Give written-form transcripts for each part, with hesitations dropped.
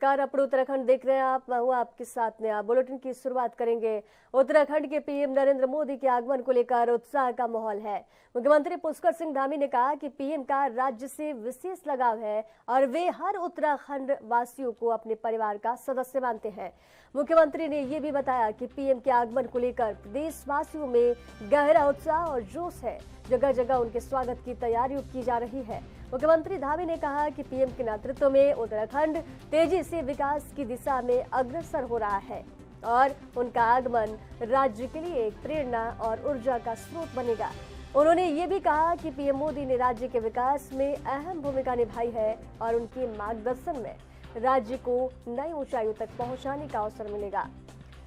नमस्कार, अपने उत्तराखंड देख रहे हैं आप। मैं हूं आपके साथ में। आप बुलेटिन की शुरुआत करेंगे। उत्तराखंड के पीएम नरेंद्र मोदी के आगमन को लेकर उत्साह का माहौल है। मुख्यमंत्री पुष्कर सिंह धामी ने कहा कि पीएम का राज्य से विशेष लगाव है और वे हर उत्तराखंड वासियों को अपने परिवार का सदस्य मानते हैं। मुख्यमंत्री ने ये भी बताया कि पीएम के आगमन को लेकर प्रदेशवासियों में गहरा उत्साह और जोश है। जगह जगह उनके स्वागत की तैयारियां की जा रही है। मुख्यमंत्री धामी ने कहा कि पीएम के नेतृत्व में उत्तराखंड तेजी से विकास की दिशा में अग्रसर हो रहा है और उनका आगमन राज्य के लिए एक प्रेरणा और ऊर्जा का स्रोत बनेगा। उन्होंने ये भी कहा कि पीएम मोदी ने राज्य के विकास में अहम भूमिका निभाई है और उनके मार्गदर्शन में राज्य को नई ऊंचाइयों तक पहुंचाने का अवसर मिलेगा।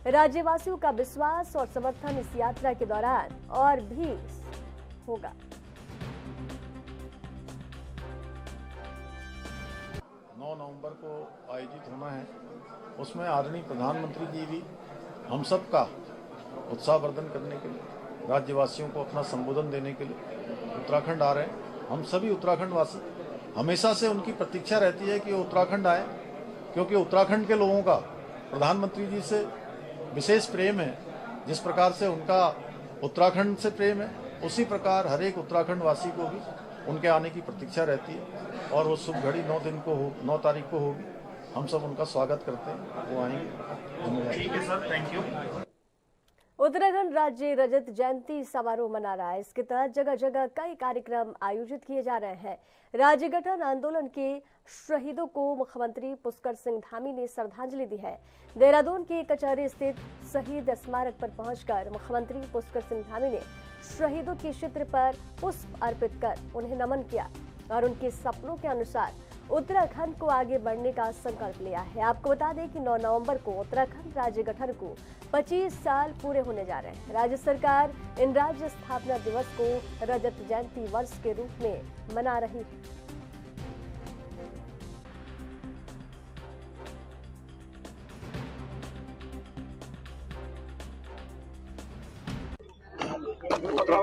राज्यवासियों का विश्वास और समर्थन इस यात्रा के दौरान और भी होगा। 9 नवंबर को आयोजित होना है, उसमें आदरणीय प्रधानमंत्री जी भी हम सब का उत्साहवर्धन करने के लिए, राज्यवासियों को अपना संबोधन देने के लिए उत्तराखंड आ रहे हैं। हम सभी उत्तराखंड वासी हमेशा से उनकी प्रतीक्षा रहती है कि वो उत्तराखंड आए, क्योंकि उत्तराखंड के लोगों का प्रधानमंत्री जी से विशेष प्रेम है। जिस प्रकार से उनका उत्तराखंड से प्रेम है, उसी प्रकार हर एक उत्तराखंड वासी को भी उनके आने की प्रतीक्षा रहती है और वो शुभ घड़ी 9 तारीख को होगी। हम सब उनका स्वागत करते हैं, वो आएंगे। ठीक है सर, थैंक यू। उत्तराखंड राज्य रजत जयंती समारोह मना रहा है। इसके तहत जगह जगह कई कार्यक्रम आयोजित किए जा रहे हैं। राज्य गठन आंदोलन के शहीदों को मुख्यमंत्री पुष्कर सिंह धामी ने श्रद्धांजलि दी है। देहरादून के कचहरी स्थित शहीद स्मारक पर पहुंचकर मुख्यमंत्री पुष्कर सिंह धामी ने शहीदों के चित्र पर पुष्प अर्पित कर उन्हें नमन किया और उनके सपनों के अनुसार उत्तराखंड को आगे बढ़ने का संकल्प लिया है। आपको बता दें कि 9 नवंबर को उत्तराखंड राज्य गठन को 25 साल पूरे होने जा रहे हैं। राज्य सरकार इन राज्य स्थापना दिवस को रजत जयंती वर्ष के रूप में मना रही है।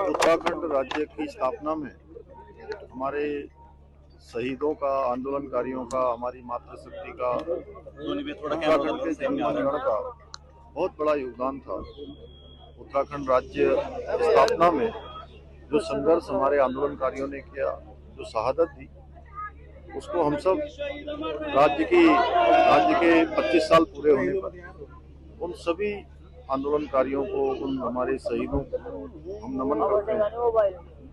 उत्तराखंड राज्य की स्थापना में हमारे शहीदों का, आंदोलनकारियों का, हमारी मातृशक्ति का, उत्तराखंड के जनगण का बहुत बड़ा योगदान था। उत्तराखंड राज्य स्थापना में जो संघर्ष हमारे आंदोलनकारियों ने किया, जो शहादत दी, उसको हम सब राज्य के 25 साल पूरे होने पर उन सभी आंदोलनकारियों को, उन हमारे शहीदों को हम नमन करते हैं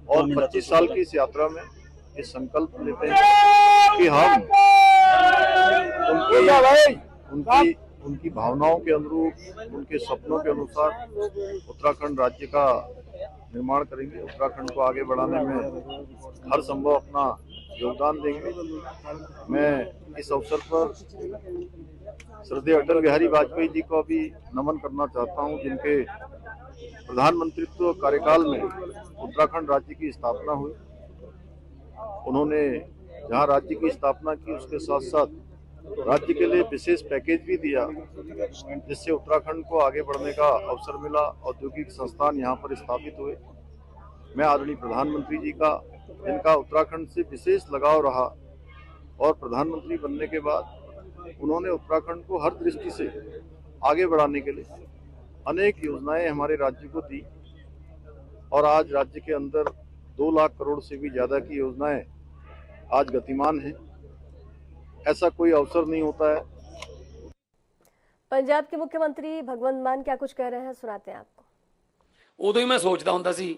और 25 साल की इस यात्रा में ये संकल्प लेते हैं कि हम उनकी भावनाओं के अनुरूप, उनके सपनों के अनुसार उत्तराखंड राज्य का निर्माण करेंगे। उत्तराखंड को आगे बढ़ाने में हर संभव अपना योगदान देंगे। मैं इस अवसर पर श्रद्धेय अटल बिहारी वाजपेयी जी को भी नमन करना चाहता हूं, जिनके प्रधानमंत्रित्व कार्यकाल में उत्तराखंड राज्य की स्थापना हुई। उन्होंने जहां राज्य की स्थापना की, उसके साथ साथ राज्य के लिए विशेष पैकेज भी दिया, जिससे उत्तराखंड को आगे बढ़ने का अवसर मिला। औद्योगिक संस्थान यहाँ पर स्थापित हुए। मैं आदरणीय प्रधानमंत्री जी का, जिनका उत्तराखंड से विशेष लगाव रहा और प्रधानमंत्री बनने के बाद उन्होंने उत्तराखंड को हर दृष्टि से आगे बढ़ाने के लिए अनेक योजनाएं हमारे राज्य को दी और आज राज्य के अंदर 2 लाख करोड़ से भी ज्यादा की योजनाएं आज गतिमान हैं। ऐसा कोई अवसर नहीं होता है। पंजाब के मुख्यमंत्री भगवंत मान क्या कुछ कह रहे हैं, सुनाते हैं आपको। उदों ही मैं सोचता हुंदा सी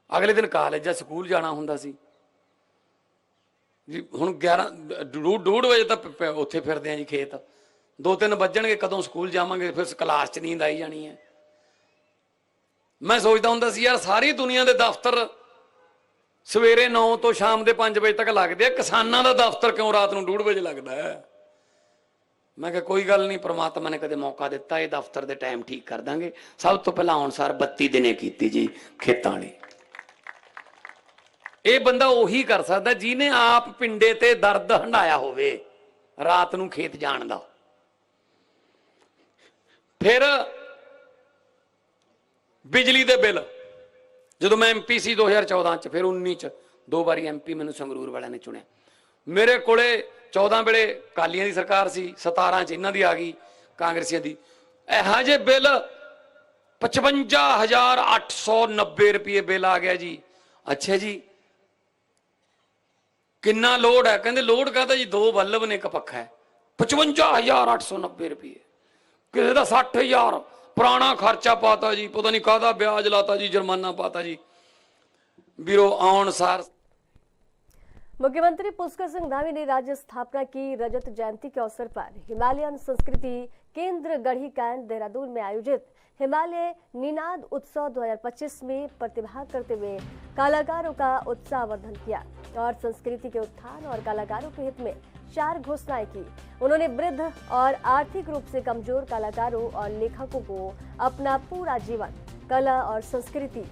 अगले दिन कालेज ਜਾਂ ਸਕੂਲ ਜਾਣਾ ਹੁੰਦਾ ਸੀ ਜੀ। ਹੁਣ 11 ਵਜੇ ਤੱਕ ਉੱਥੇ ਫਿਰਦੇ ਆ ਜੀ ਖੇਤ। 2-3 ਵੱਜਣਗੇ, ਕਦੋਂ ਸਕੂਲ ਜਾਵਾਂਗੇ, ਫਿਰ ਕਲਾਸ 'ਚ ਨੀਂਦ ਆਈ ਜਾਣੀ ਹੈ। ਮੈਂ ਸੋਚਦਾ ਹੁੰਦਾ ਸੀ ਯਾਰ, ਸਾਰੀ ਦੁਨੀਆ ਦੇ ਦਫ਼ਤਰ ਸਵੇਰੇ 9 ਤੋਂ ਸ਼ਾਮ ਦੇ 5 ਵਜੇ ਤੱਕ ਲੱਗਦੇ ਆ, ਕਿਸਾਨਾਂ ਦਾ ਦਫ਼ਤਰ ਕਿਉਂ ਰਾਤ ਨੂੰ 2:30 ਵਜੇ ਲੱਗਦਾ ਹੈ। ਮੈਂ ਕਿਹਾ ਕੋਈ ਗੱਲ ਨਹੀਂ, ਪ੍ਰਮਾਤਮਾ ਨੇ ਕਦੇ ਮੌਕਾ ਦਿੱਤਾ, ਇਹ ਦਫ਼ਤਰ ਦੇ ਟਾਈਮ ਠੀਕ ਕਰ ਦਾਂਗੇ। ਸਭ ਤੋਂ ਪਹਿਲਾਂ ਆਉਣਸਾਰ 32 ਦਿਨੇ ਕੀਤੀ ਜੀ ਖੇਤਾਂ ਵਾਲੀ। ਇਹ ਬੰਦਾ ਉਹੀ ਕਰ ਸਕਦਾ ਜਿਹਨੇ ਆਪ ਪਿੰਡੇ ਤੇ ਦਰਦ ਹੰਡਾਇਆ ਹੋਵੇ ਰਾਤ ਨੂੰ ਖੇਤ ਜਾਣ ਦਾ। ਫਿਰ ਬਿਜਲੀ ਦੇ ਬਿੱਲ, ਜਦੋਂ ਮੈਂ MP ਸੀ 2014 ਚ, ਫਿਰ 19 ਚ 2 ਵਾਰੀ MP ਮੈਨੂੰ ਸੰਗਰੂਰ ਵਾਲਿਆਂ ਨੇ ਚੁਣਿਆ। ਮੇਰੇ ਕੋਲੇ 14 ਵੇਲੇ ਕਾਲੀਆਂ ਦੀ ਸਰਕਾਰ ਸੀ, 17 ਚ ਇਹਨਾਂ ਦੀ ਆ ਗਈ ਕਾਂਗਰਸੀਆਂ ਦੀ। ਇਹੋ ਜਿਹੇ ਬਿੱਲ 55,890 ਰੁਪਏ ਬਿੱਲ ਆ ਗਿਆ ਜੀ। ਅੱਛਾ ਜੀ, ਕਿੰਨਾ ਲੋਡ ਹੈ? ਕਹਿੰਦੇ ਲੋਡ ਕਹਦਾ ਜੀ 2 ਬੱਲਬ ਨੇ ਇੱਕ ਪੱਖਾ ਹੈ। 55,890 ਰੁਪਏ। ਕਿਸੇ ਦਾ 60,000 ਪੁਰਾਣਾ ਖਰਚਾ ਪਾਤਾ ਜੀ, ਪਤਾ ਨਹੀਂ ਕਾਹਦਾ ਵਿਆਜ ਲਾਤਾ ਜੀ, जुर्माना पाता जी। ਵੀਰੋ ਆਉਣ ਸਾਰ मुख्यमंत्री पुष्कर सिंह धामी ने राज्य स्थापना की रजत जयंती के अवसर पर हिमालयन संस्कृति केंद्र गढ़ी कैंट देहरादून में आयोजित हिमालय निनाद उत्सव 2025 में प्रतिभाग करते हुए कलाकारों का उत्साहवर्धन किया और संस्कृति के उत्थान और कलाकारों के हित में 4 घोषणाएं की। उन्होंने वृद्ध और आर्थिक रूप से कमजोर कलाकारों और लेखकों को अपना पूरा जीवन कला और संस्कृति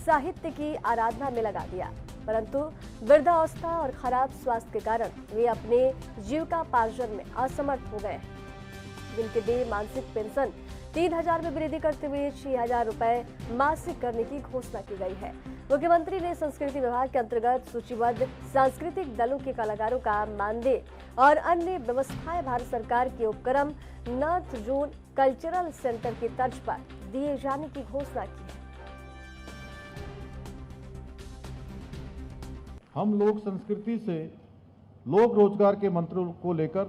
साहित्य की आराधना में लगा दिया, परंतु वृद्धावस्था और खराब स्वास्थ्य के कारण वे अपने जीविकापार्जन में असमर्थ हो गए, जिनके लिए मासिक पेंशन 3,000 में वृद्धि करते हुए 6,000 रुपए मासिक करने की घोषणा की गई है। मुख्यमंत्री ने संस्कृति विभाग के अंतर्गत सूचीबद्ध सांस्कृतिक दलों के कलाकारों का मानदेय और अन्य व्यवस्थाएं भारत सरकार के उपक्रम नॉर्थ जोन कल्चरल सेंटर की तर्ज पर दिए जाने की घोषणा की है। हम लोक संस्कृति से लोक रोजगार के मंत्र को लेकर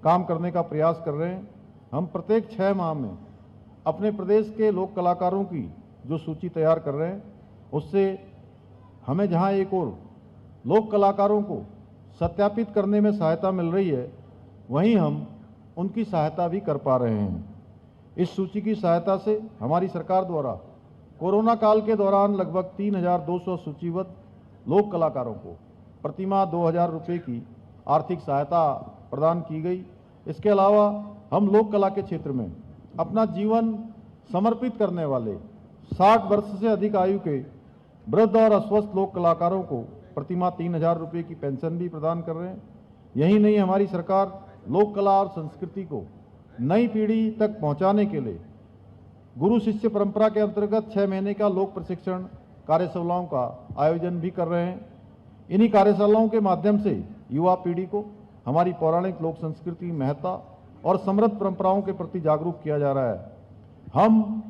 काम करने का प्रयास कर रहे हैं। हम प्रत्येक 6 माह में अपने प्रदेश के लोक कलाकारों की जो सूची तैयार कर रहे हैं, उससे हमें जहां एक और लोक कलाकारों को सत्यापित करने में सहायता मिल रही है, वहीं हम उनकी सहायता भी कर पा रहे हैं। इस सूची की सहायता से हमारी सरकार द्वारा कोरोना काल के दौरान लगभग 3,200 सूचीबद्ध लोक कलाकारों को प्रतिमाह 2,000 रुपये की आर्थिक सहायता प्रदान की गई। इसके अलावा हम लोक कला के क्षेत्र में अपना जीवन समर्पित करने वाले 60 वर्ष से अधिक आयु के वृद्ध और अस्वस्थ लोक कलाकारों को प्रतिमाह 3,000 रुपये की पेंशन भी प्रदान कर रहे हैं। यही नहीं, हमारी सरकार लोक कला और संस्कृति को नई पीढ़ी तक पहुंचाने के लिए गुरु शिष्य परंपरा के अंतर्गत 6 महीने का लोक प्रशिक्षण कार्यशालाओं का आयोजन भी कर रहे हैं। इन्हीं कार्यशालाओं के माध्यम से युवा पीढ़ी को हमारी पौराणिक लोक संस्कृति महत्ता और समृद्ध परंपराओं के प्रति जागरूक किया जा रहा है। हम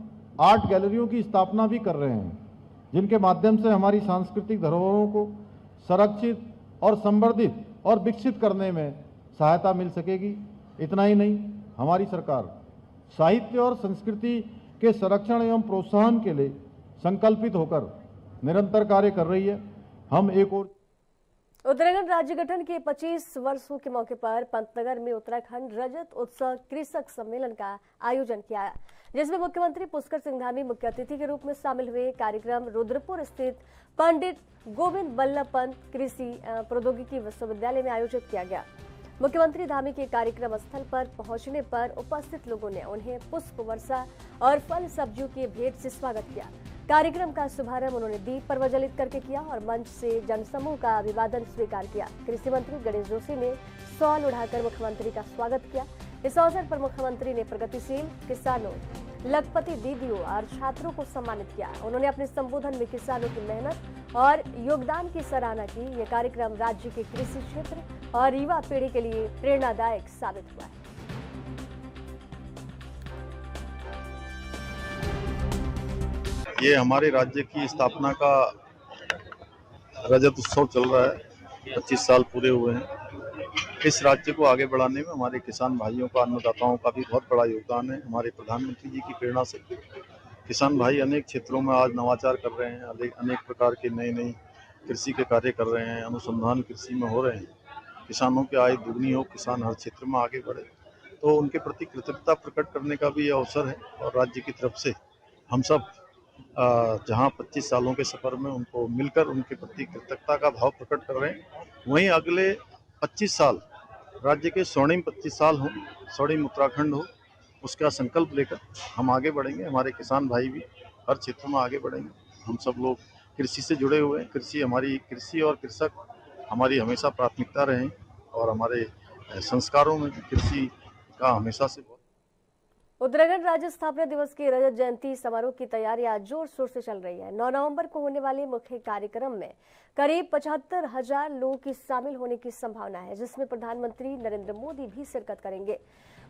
आर्ट गैलरियों की स्थापना भी कर रहे हैं, जिनके माध्यम से हमारी सांस्कृतिक धरोहरों को संरक्षित और संवर्धित और विकसित करने में सहायता मिल सकेगी। इतना ही नहीं, हमारी सरकार साहित्य और संस्कृति के संरक्षण एवं प्रोत्साहन के लिए संकल्पित होकर निरंतर कार्य कर रही है। हम एक और उत्तराखंड राज्य गठन के 25 वर्षों के मौके पर पंतनगर में उत्तराखंड रजत उत्सव कृषक सम्मेलन का आयोजन किया, जिसमें मुख्यमंत्री पुष्कर सिंह धामी मुख्य अतिथि के रूप में शामिल हुए। कार्यक्रम रुद्रपुर स्थित पंडित गोविंद बल्लभ पंत कृषि प्रौद्योगिकी विश्वविद्यालय में आयोजित किया गया। मुख्यमंत्री धामी के कार्यक्रम स्थल पर पहुंचने पर उपस्थित लोगों ने उन्हें पुष्प वर्षा और फल सब्जियों की भेंट से स्वागत किया। कार्यक्रम का शुभारंभ उन्होंने दीप प्रज्वलित करके किया और मंच से जनसमूह का अभिवादन स्वीकार किया। कृषि मंत्री गणेश जोशी ने शॉल उड़ाकर मुख्यमंत्री का स्वागत किया। इस अवसर पर मुख्यमंत्री ने प्रगतिशील किसानों, लखपति दीदियों और छात्रों को सम्मानित किया। उन्होंने अपने संबोधन में किसानों की मेहनत और योगदान की सराहना की। यह कार्यक्रम राज्य के कृषि क्षेत्र और युवा पीढ़ी के लिए प्रेरणादायक साबित हुआ है। ये हमारे राज्य की स्थापना का रजत उत्सव चल रहा है। 25 साल पूरे हुए हैं। इस राज्य को आगे बढ़ाने में हमारे किसान भाइयों का, अन्नदाताओं का भी बहुत बड़ा योगदान है। हमारे प्रधानमंत्री जी की प्रेरणा से किसान भाई अनेक क्षेत्रों में आज नवाचार कर रहे हैं, अनेक प्रकार के नए कृषि के कार्य कर रहे हैं, अनुसंधान कृषि में हो रहे हैं। किसानों की आय दुगनी हो, किसान हर क्षेत्र में आगे बढ़े, तो उनके प्रति कृतज्ञता प्रकट करने का भी अवसर है। और राज्य की तरफ से हम सब जहां 25 सालों के सफर में उनको मिलकर उनके प्रति कृतज्ञता का भाव प्रकट कर रहे हैं, वहीं अगले 25 साल राज्य के स्वर्णिम 25 साल हो, स्वर्णिम उत्तराखंड हो, उसका संकल्प लेकर हम आगे बढ़ेंगे। हमारे किसान भाई भी हर क्षेत्र में आगे बढ़ेंगे। हम सब लोग कृषि से जुड़े हुए हैं। कृषि और कृषक हमारी हमेशा प्राथमिकता रहे और हमारे संस्कारों में कृषि का हमेशा से उत्तराखंड राज्य स्थापना दिवस के रजत जयंती समारोह की तैयारियां जोर शोर से चल रही है। 9 नवंबर को होने वाले मुख्य कार्यक्रम में करीब 75,000 लोगों की शामिल होने की संभावना है, जिसमें प्रधानमंत्री नरेंद्र मोदी भी शिरकत करेंगे।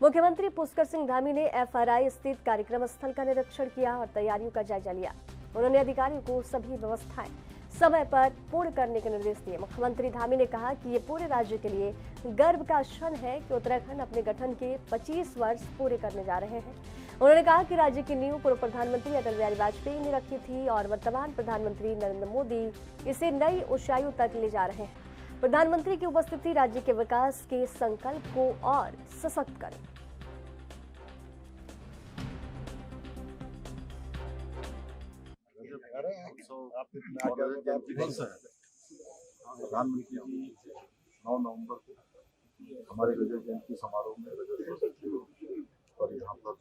मुख्यमंत्री पुष्कर सिंह धामी ने FRI स्थित कार्यक्रम स्थल का निरीक्षण किया और तैयारियों का जायजा लिया। उन्होंने अधिकारियों को सभी व्यवस्थाएं समय पर पूर्ण करने के निर्देश दिए। मुख्यमंत्री धामी ने कहा कि ये पूरे राज्य के लिए गर्व का क्षण है कि उत्तराखंड अपने गठन के 25 वर्ष पूरे करने जा रहे हैं। उन्होंने कहा कि राज्य की नींव पूर्व प्रधानमंत्री अटल बिहारी वाजपेयी ने रखी थी और वर्तमान प्रधानमंत्री नरेंद्र मोदी इसे नई ऊंचाइयों तक ले जा रहे हैं। प्रधानमंत्री की उपस्थिति राज्य के विकास के संकल्प को और सशक्त करे। प्रधानमंत्री जी 9 नवंबर को हमारे रजत जयंती समारोह में रजत और यहाँ पर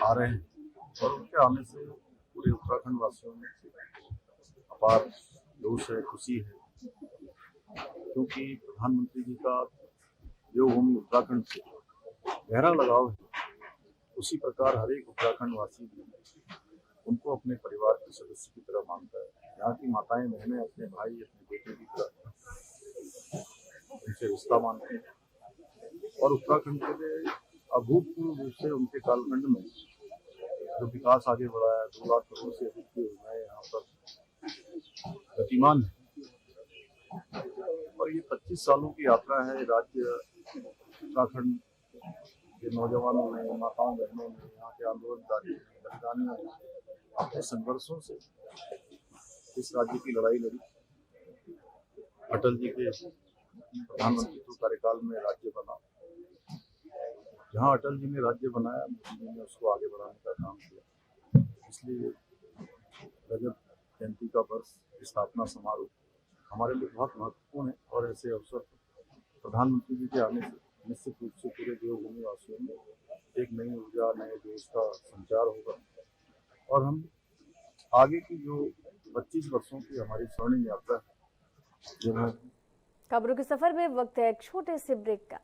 आ रहे हैं और उनके आने से पूरे उत्तराखंड वासियों में अपार जोश है, खुशी है, क्योंकि प्रधानमंत्री जी का देवभूमि उत्तराखंड से गहरा लगाव है। उसी प्रकार हर एक उत्तराखंड वासी भी उनको अपने परिवार के सदस्य की तरह मानता है। यहाँ की माताएं बहनें अपने भाई अपने बेटे की तरह उनसे रिश्ता मानती हैं और उत्तराखंड के लिए अभूतपूर्व रूप से उनके कालखंड में जो विकास आगे बढ़ा है, 2 लाख करोड़ से अधिक की योजनाएं यहाँ पर गतिमान है और ये 25 सालों की यात्रा है। राज्य उत्तराखंड के नौजवानों ने, माताओं बहनों ने, यहाँ के आंदोलनकारियों ने, बलिदानियों ने अपने संघर्षों से इस राज्य की लड़ाई लड़ी। अटल जी के प्रधानमंत्री कार्यकाल में राज्य बना। जहाँ अटल जी ने राज्य बनाया, मोदी जी ने उसको आगे बढ़ाने का काम किया। इसलिए रजत जयंती का वर्ष, स्थापना समारोह हमारे लिए बहुत महत्वपूर्ण है और ऐसे अवसर पर प्रधानमंत्री जी के आने से निश्चित रूप से पूरे देवभूमि वासियों में एक नई ऊर्जा, नए जोश का संचार होगा और हम आगे की जो 25 वर्षों की हमारी स्वर्णिम यात्रा है। खबरों के सफर में वक्त है एक छोटे से ब्रेक का।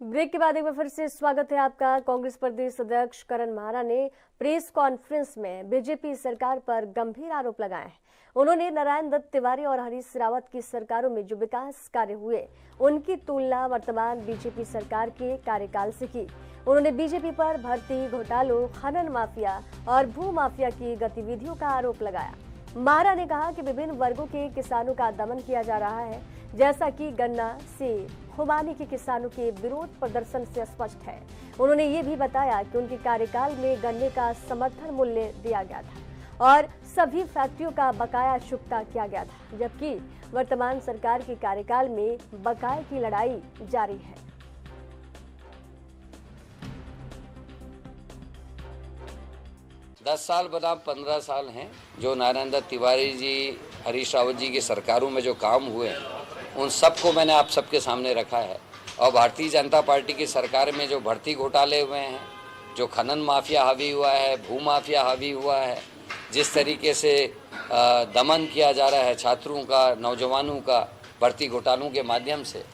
ब्रेक के बाद एक बार फिर से स्वागत है आपका। कांग्रेस प्रदेश अध्यक्ष करण माहरा ने प्रेस कॉन्फ्रेंस में बीजेपी सरकार पर गंभीर आरोप लगाए हैं। उन्होंने नारायण दत्त तिवारी और हरीश रावत की सरकारों में जो विकास कार्य हुए, उनकी तुलना वर्तमान बीजेपी सरकार के कार्यकाल से की। उन्होंने बीजेपी पर भर्ती घोटालों, खनन माफिया और भू माफिया की गतिविधियों का आरोप लगाया। माहरा ने कहा कि विभिन्न वर्गों के किसानों का दमन किया जा रहा है, जैसा कि गन्ना, सेब, खुबानी के किसानों के विरोध प्रदर्शन से स्पष्ट है। उन्होंने ये भी बताया कि उनके कार्यकाल में गन्ने का समर्थन मूल्य दिया गया था और सभी फैक्ट्रियों का बकाया चुकता किया गया था, जबकि वर्तमान सरकार के कार्यकाल में बकाये की लड़ाई जारी है। दस साल बनाम 15 साल हैं जो नारायण दत्त तिवारी जी, हरीश रावत जी की सरकारों में जो काम हुए हैं उन सबको मैंने आप सबके सामने रखा है। और भारतीय जनता पार्टी की सरकार में जो भर्ती घोटाले हुए हैं, जो खनन माफिया हावी हुआ है, भू माफिया हावी हुआ है, जिस तरीके से दमन किया जा रहा है छात्रों का, नौजवानों का भर्ती घोटालों के माध्यम से,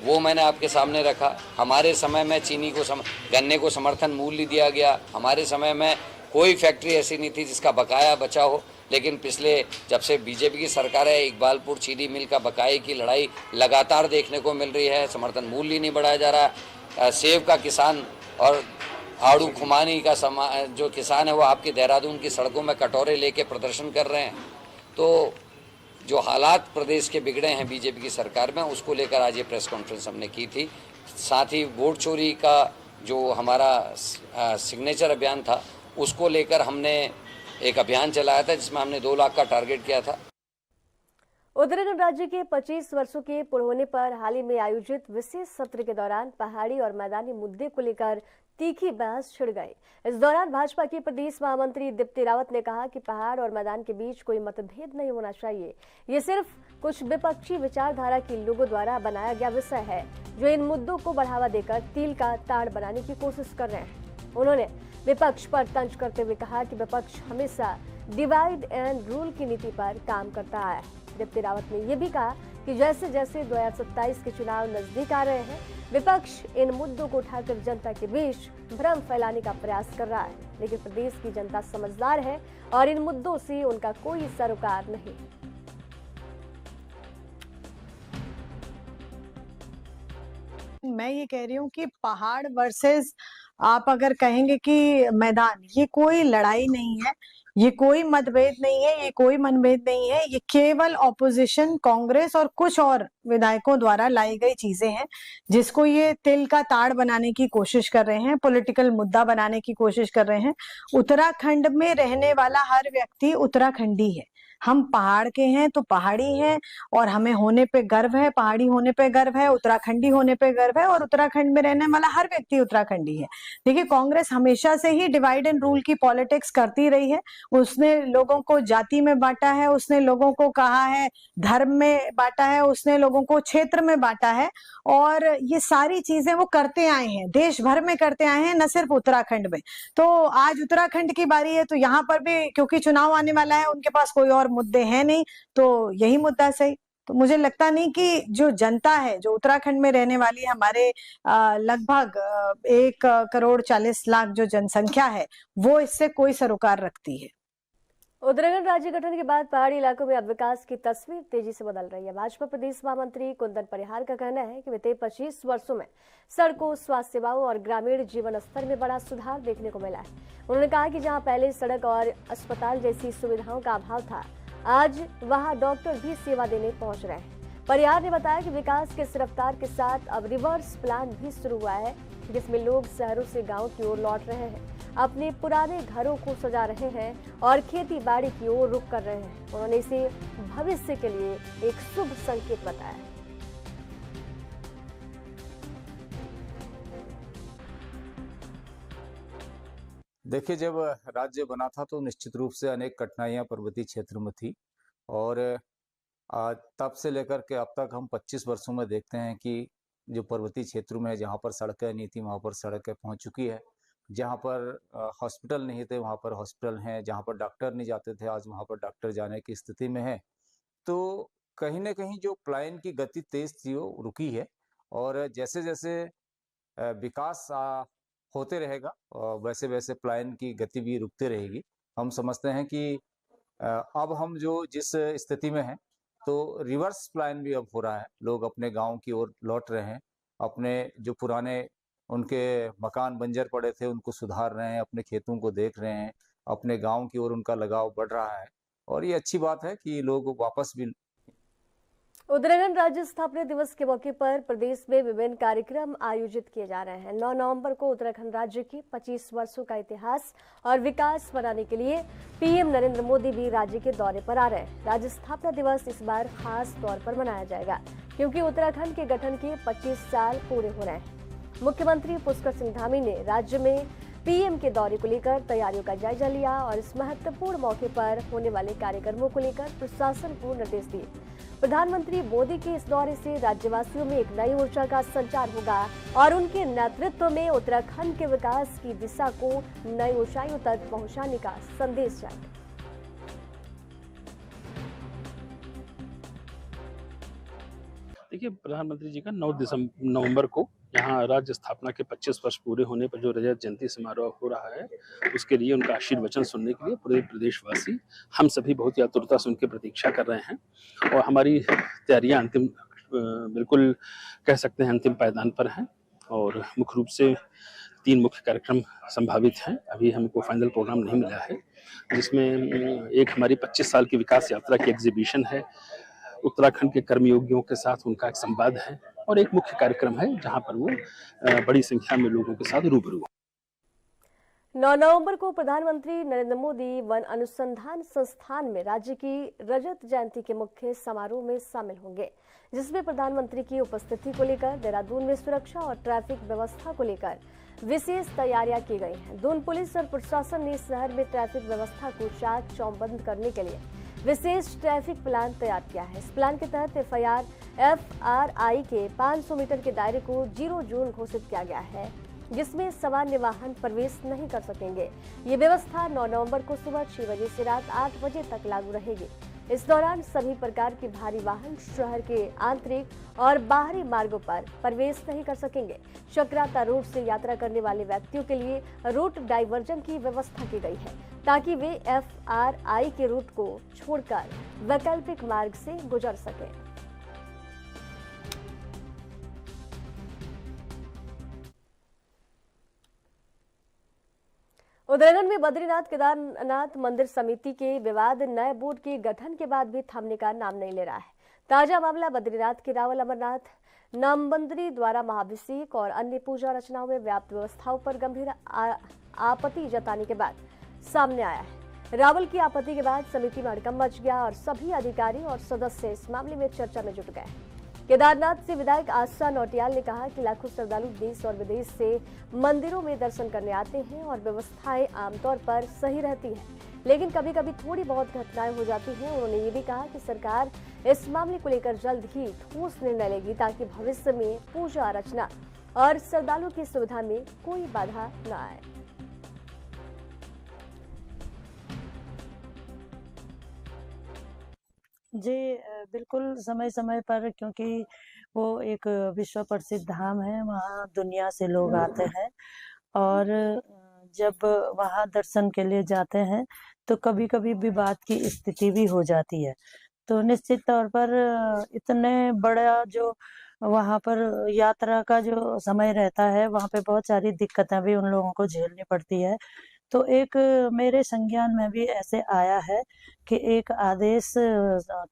वो मैंने आपके सामने रखा। हमारे समय में चीनी को गन्ने को समर्थन मूल्य दिया गया। हमारे समय में कोई फैक्ट्री ऐसी नहीं थी जिसका बकाया बचा हो, लेकिन पिछले जब से बीजेपी की सरकार है, इकबालपुर चीनी मिल का बकाये की लड़ाई लगातार देखने को मिल रही है। समर्थन मूल्य नहीं बढ़ाया जा रहा। सेब का किसान और आड़ू खुमानी का जो किसान है वो आपके देहरादून की सड़कों में कटोरे लेके प्रदर्शन कर रहे हैं। तो जो हालात प्रदेश के बिगड़े हैं बीजेपी की सरकार में, उसको लेकर आज ये प्रेस कॉन्फ्रेंस हमने की थी। साथ ही वोट चोरी का जो हमारा सिग्नेचर अभियान था, उसको लेकर हमने एक अभियान चलाया था जिसमें हमने 2 लाख का टारगेट किया था। उत्तराखंड राज्य के 25 वर्षों के पूर्ण होने पर हाल ही में आयोजित विशेष सत्र के दौरान पहाड़ी और मैदानी मुद्दे को लेकर तीखी बहस छिड़ गई। इस दौरान भाजपा की प्रदेश महामंत्री दीप्ति रावत ने कहा कि पहाड़ और मैदान के बीच कोई मतभेद नहीं होना चाहिए। ये सिर्फ कुछ विपक्षी विचारधारा के लोगों द्वारा बनाया गया विषय है, जो इन मुद्दों को बढ़ावा देकर तिल का ताड़ बनाने की कोशिश कर रहे हैं। उन्होंने विपक्ष पर तंज करते हुए कहा कि विपक्ष हमेशा डिवाइड एंड रूल की नीति पर काम करता आया है। दीप्ति रावत ने यह भी कहा कि जैसे जैसे 2027 के चुनाव नजदीक आ रहे हैं, विपक्ष इन मुद्दों को उठाकर जनता के बीच भ्रम फैलाने का प्रयास कर रहा है, लेकिन प्रदेश की जनता समझदार है और इन मुद्दों से उनका कोई सरोकार नहीं। मैं ये कह रही हूँ कि पहाड़ वर्सेस आप अगर कहेंगे कि मैदान, ये कोई लड़ाई नहीं है, ये कोई मतभेद नहीं है, ये कोई मनभेद नहीं है, ये केवल ऑपोजिशन कांग्रेस और कुछ और विधायकों द्वारा लाई गई चीजें हैं, जिसको ये तिल का ताड़ बनाने की कोशिश कर रहे हैं, पॉलिटिकल मुद्दा बनाने की कोशिश कर रहे हैं। उत्तराखंड में रहने वाला हर व्यक्ति उत्तराखंडी है। हम पहाड़ के हैं तो पहाड़ी हैं और हमें होने पे गर्व है, पहाड़ी होने पे गर्व है, उत्तराखंडी होने पे गर्व है और उत्तराखंड में रहने वाला हर व्यक्ति उत्तराखंडी है। देखिए, कांग्रेस हमेशा से ही डिवाइड एंड रूल की पॉलिटिक्स करती रही है। उसने लोगों को जाति में बांटा है, उसने लोगों को कहा है धर्म में बांटा है, उसने लोगों को क्षेत्र में बांटा है और ये सारी चीजें वो करते आए हैं, देश भर में करते आए हैं, न सिर्फ उत्तराखंड में। तो आज उत्तराखंड की बारी है तो यहाँ पर भी क्योंकि चुनाव आने वाला है, उनके पास कोई और मुद्दे हैं नहीं, तो यही मुद्दा सही। तो मुझे लगता नहीं कि जो जनता है, जो उत्तराखंड में रहने वाली हमारे लगभग 1,40,00,000 जो जनसंख्या है, वो इससे कोई सरोकार रखती है। उत्तराखंड राज्य गठन के बाद पहाड़ी इलाकों में अब विकास की तस्वीर तेजी से बदल रही है। भाजपा प्रदेश महामंत्री कुंदन परिहार का कहना है कि बीते 25 वर्षों में सड़कों, स्वास्थ्य सेवाओं और ग्रामीण जीवन स्तर में बड़ा सुधार देखने को मिला है। उन्होंने कहा कि जहां पहले सड़क और अस्पताल जैसी सुविधाओं का अभाव था, आज वहां डॉक्टर भी सेवा देने पहुंच रहे हैं। परिहार ने बताया कि विकास के इस रफ्तार के साथ अब रिवर्स प्लान भी शुरू हुआ है, जिसमें लोग शहरों से गांव की ओर लौट रहे हैं, अपने पुराने घरों को सजा रहे हैं और खेती बाड़ी की ओर रुख कर रहे हैं। उन्होंने इसे भविष्य के लिए एक शुभ संकेत बताया। देखिए, जब राज्य बना था तो निश्चित रूप से अनेक कठिनाइयां पर्वतीय क्षेत्र में थी और तब से लेकर के अब तक हम 25 वर्षों में देखते हैं कि जो पर्वतीय क्षेत्रों में जहाँ पर सड़कें नहीं थी वहाँ पर सड़कें पहुँच चुकी है, जहाँ पर हॉस्पिटल नहीं थे वहाँ पर हॉस्पिटल हैं, जहाँ पर डॉक्टर नहीं जाते थे आज वहाँ पर डॉक्टर जाने की स्थिति में है। तो कहीं ना कहीं जो प्लान की गति तेज थी वो रुकी है और जैसे जैसे विकास होते रहेगा वैसे वैसे प्लान की गति भी रुकती रहेगी। हम समझते हैं कि अब हम जो जिस स्थिति में हैं तो रिवर्स प्लान भी अब हो रहा है। लोग अपने गांव की ओर लौट रहे हैं, अपने जो पुराने उनके मकान बंजर पड़े थे उनको सुधार रहे हैं, अपने खेतों को देख रहे हैं, अपने गांव की ओर उनका लगाव बढ़ रहा है और ये अच्छी बात है कि लोग वापस भी। उत्तराखंड राज्य स्थापना दिवस के मौके पर प्रदेश में विभिन्न कार्यक्रम आयोजित किए जा रहे हैं। 9 नवंबर को उत्तराखंड राज्य की 25 वर्षों का इतिहास और विकास बनाने के लिए पीएम नरेंद्र मोदी भी राज्य के दौरे पर आ रहे हैं। राज्य स्थापना दिवस इस बार खास तौर पर मनाया जाएगा क्योंकि उत्तराखंड के गठन के 25 साल पूरे हो रहे हैं। मुख्यमंत्री पुष्कर सिंह धामी ने राज्य में पीएम के दौरे को लेकर तैयारियों का जायजा लिया और इस महत्वपूर्ण मौके पर होने वाले कार्यक्रमों को लेकर प्रशासन को निर्देश दिए। प्रधानमंत्री मोदी के इस दौरे से राज्यवासियों में एक नई ऊर्जा का संचार होगा और उनके नेतृत्व में उत्तराखंड के विकास की दिशा को नई ऊंचाइयों तक पहुंचाने का संदेश जाएगा। देखिए, प्रधानमंत्री जी का 9 नवंबर को यहाँ राज्य स्थापना के 25 वर्ष पूरे होने पर जो रजत जयंती समारोह हो रहा है उसके लिए उनका आशीर्वचन सुनने के लिए पूरे प्रदेशवासी हम सभी बहुत ही आतुरता से उनकी प्रतीक्षा कर रहे हैं और हमारी तैयारियां अंतिम बिल्कुल कह सकते हैं अंतिम पायदान पर हैं और मुख्य रूप से 3 मुख्य कार्यक्रम संभावित हैं। अभी हमको फाइनल प्रोग्राम नहीं मिला है, जिसमें एक हमारी 25 साल की विकास यात्रा की एग्जीबिशन है, उत्तराखंड के कर्मयोगियों के साथ उनका एक संवाद है और एक मुख्य कार्यक्रम है जहां पर वो बड़ी संख्या में लोगों के साथ रूबरू। 9 नवंबर को प्रधानमंत्री नरेंद्र मोदी वन अनुसंधान संस्थान में राज्य की रजत जयंती के मुख्य समारोह में शामिल होंगे, जिसमें प्रधानमंत्री की उपस्थिति को लेकर देहरादून में सुरक्षा और ट्रैफिक व्यवस्था को लेकर विशेष तैयारियां की गई हैं। दून पुलिस और प्रशासन ने शहर में ट्रैफिक व्यवस्था को चाक चौबंद करने के लिए विशेष ट्रैफिक प्लान तैयार किया है। इस प्लान के तहत FRI के 500 मीटर के दायरे को 0 जोन घोषित किया गया है। जिसमें सामान्य वाहन प्रवेश नहीं कर सकेंगे। ये व्यवस्था 9 नवंबर को सुबह 6 बजे से रात 8 बजे तक लागू रहेगी। इस दौरान सभी प्रकार के भारी वाहन शहर के आंतरिक और बाहरी मार्गों पर प्रवेश नहीं कर सकेंगे। चक्राता रूट से यात्रा करने वाले व्यक्तियों के लिए रूट डाइवर्जन की व्यवस्था की गई है, ताकि वे FRI के रूट को छोड़कर वैकल्पिक मार्ग से गुजर सकें। उत्तराखंड में बद्रीनाथ केदारनाथ मंदिर समिति के विवाद नए बोर्ड के गठन के बाद भी थमने का नाम नहीं ले रहा है। ताजा मामला बद्रीनाथ के रावल अमरनाथ नामबंदरी द्वारा महाभिषेक और अन्य पूजा रचनाओं में व्याप्त व्यवस्थाओं पर गंभीर आपत्ति जताने के बाद सामने आया है। रावल की आपत्ति के बाद समिति में हड़कंप मच गया और सभी अधिकारी और सदस्य इस मामले में चर्चा में जुट गए। केदारनाथ से विधायक आशा नौटियाल ने कहा कि लाखों श्रद्धालु देश और विदेश से मंदिरों में दर्शन करने आते हैं और व्यवस्थाएं आमतौर पर सही रहती हैं, लेकिन कभी कभी थोड़ी बहुत घटनाएं हो जाती हैं। उन्होंने ये भी कहा कि सरकार इस मामले को लेकर जल्द ही ठोस निर्णय लेगी, ताकि भविष्य में पूजा अर्चना और श्रद्धालुओं की सुविधा में कोई बाधा न आए। जी बिल्कुल समय समय पर, क्योंकि वो एक विश्व प्रसिद्ध धाम है, वहाँ दुनिया से लोग आते हैं और जब वहाँ दर्शन के लिए जाते हैं तो कभी कभी विवाद की स्थिति भी हो जाती है। तो निश्चित तौर पर इतने बड़ा जो वहाँ पर यात्रा का जो समय रहता है, वहाँ पे बहुत सारी दिक्कतें भी उन लोगों को झेलनी पड़ती है। तो एक मेरे संज्ञान में भी ऐसे आया है कि एक आदेश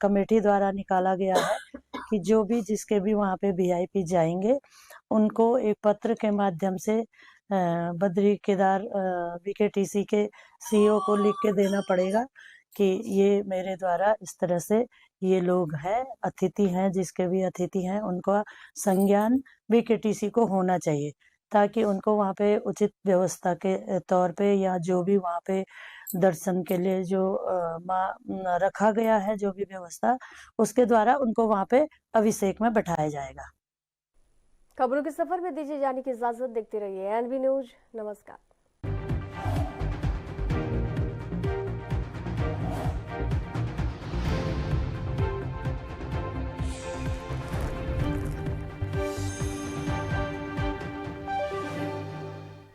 कमेटी द्वारा निकाला गया है कि जो भी जिसके भी वहाँ पे VIP जाएंगे उनको एक पत्र के माध्यम से बद्री केदार BKTC के CEO को लिख के देना पड़ेगा कि ये मेरे द्वारा इस तरह से ये लोग हैं, अतिथि हैं, जिसके भी अतिथि हैं उनका संज्ञान BKTC को होना चाहिए, ताकि उनको वहाँ पे उचित व्यवस्था के तौर पे या जो भी वहाँ पे दर्शन के लिए जो रखा गया है, जो भी व्यवस्था, उसके द्वारा उनको वहाँ पे अभिषेक में बैठाया जाएगा। खबरों के सफर में दीजिए जाने की इजाजत। देखते रहिए NV न्यूज। नमस्कार।